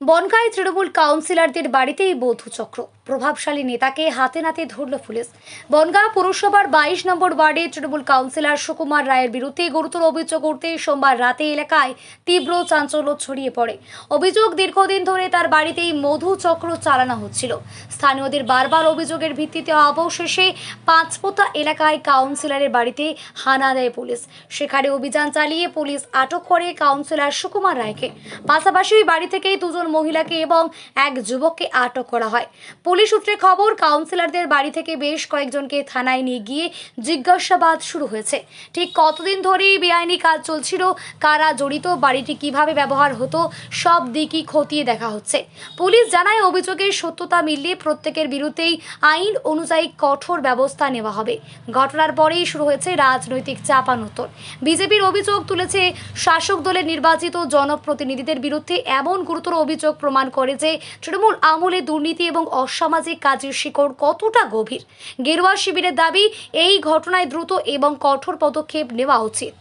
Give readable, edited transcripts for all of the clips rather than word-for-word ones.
বনগাঁয় তৃণমূল কাউন্সিলরদের বাড়িতেই বধূচক্র, প্রভাবশালী নেতাকে হাতে নাতে ধরল পুলিশ। বনগাঁ পুরসভার 22 নম্বর ওয়ার্ডে তৃণমূল কাউন্সিলর সুকুমার রায়ের বিরুদ্ধে গুরুতর অভিযোগ উঠতে সোমবার রাতে এলাকায় তীব্র চাঞ্চল্য ছড়িয়ে পড়ে। অভিযোগ, দীর্ঘদিন ধরে তার বাড়িতেই মধুচক্র চালানো হচ্ছিল। স্থানীয়দের বারবার অভিযোগের ভিত্তিতে অবশেষে পাঁচপোতা এলাকায় কাউন্সিলরের বাড়িতে হানা দেয় পুলিশ। সেখানে অভিযান চালিয়ে পুলিশ আটক করে কাউন্সিলর সুকুমার রায়কে। পাশাপাশি ওই বাড়ি থেকেই দুজন মহিলাকে এবং এক যুবককে আটক করা হয়। পুলিশ সূত্রে খবর, কাউন্সিলরদের বাড়ি থেকে বেশ কয়েকজনকে থানায় নিয়ে গিয়ে জিজ্ঞাসাবাদ শুরু হয়েছে। ঠিক কতদিন ধরে বেআইনি কাজ চলছিল, কারা জড়িত, বাড়িটি কিভাবে ব্যবহার হতো, সব দিকই খতিয়ে দেখা হচ্ছে। পুলিশ জানায়, অভিযোগের সত্যতা মিললে প্রত্যেকের বিরুদ্ধেই আইন অনুযায়ী কঠোর ব্যবস্থা নেওয়া হবে। ঘটনার পরেই শুরু হয়েছে রাজনৈতিক চাপানোতর। বিজেপির অভিযোগ তুলেছে, শাসক দলের নির্বাচিত জনপ্রতিনিধিদের বিরুদ্ধে এমন গুরুতর অভিযোগ প্রমাণ করে যে তৃণমূল আমলে দুর্নীতি এবং অসামাজিক কাজের শিকড় কতটা গভীর। গেরুয়া শিবিরের দাবি, এই ঘটনায় দ্রুত এবং কঠোর পদক্ষেপ নেওয়া উচিত।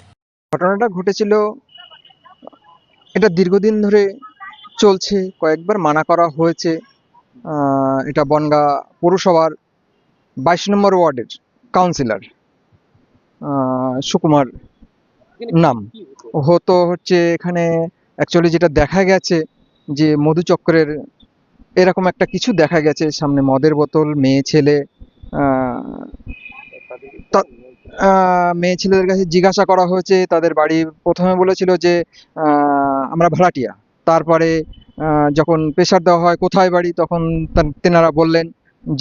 ঘটনাটা ঘটেছিল, এটা দীর্ঘদিন ধরে চলছে, কয়েকবার মানা করা হয়েছে। এটা বনগাঁ পৌরসভার 22 নম্বর ওয়ার্ডের কাউন্সিলর সুকুমার নাম হচ্ছে। এখানে অ্যাকচুয়ালি যেটা দেখা গেছে যে মধুচক্রের এরকম একটা কিছু দেখা গেছে। সামনে মদের বোতল, মেয়ে ছেলে, মেয়ে ছেলেদের কাছে জিজ্ঞাসা করা হয়েছে তাদের বাড়ি। প্রথমে বলেছিল যে আমরা ভাড়াটিয়া। তারপরে যখন প্রেশার দেওয়া হয় কোথায় বাড়ি, তখন তেনারা বললেন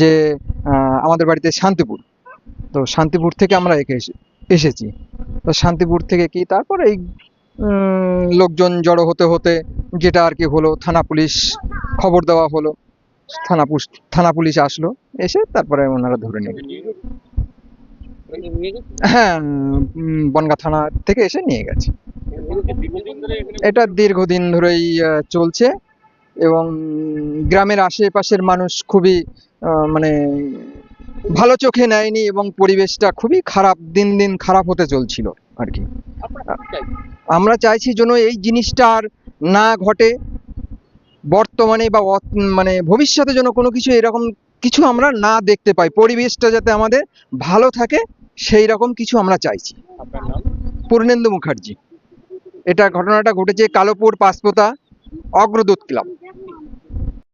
যে আমাদের বাড়িতে শান্তিপুর। তো শান্তিপুর থেকে আমরা এসেছি। তো শান্তিপুর থেকে কি তারপরে এই লোকজন জড়ো হতে হতে যেটা আর কি হলো, থানা পুলিশ খবর দেওয়া হলো, থানা পুলিশ আসলো, এসে তারপরে ওনারা ধরে নিল। হ্যাঁ, বনগাঁ থানা থেকে এসে নিয়ে গেছে। এটা দীর্ঘদিন ধরেই চলছে এবং গ্রামের আশেপাশের মানুষ খুবই মানে ভালো চোখে নেয়নি এবং পরিবেশটা খুবই খারাপ, দিন দিন খারাপ হতে চলছিল আর কি। আমরা চাইছি যেন এই জিনিসটা আর না ঘটে বর্তমানে বা মানে ভবিষ্যতে, যেন কোনো কিছু এরকম কিছু আমরা না দেখতে পাই। পরিবেশটা যাতে আমাদের ভালো থাকে সেই রকম কিছু আমরা চাইছি। পূর্ণেন্দু মুখার্জি। এটা ঘটনাটা ঘটেছে কালোপুর পাঁচপোতা অগ্রদূত ক্লাব।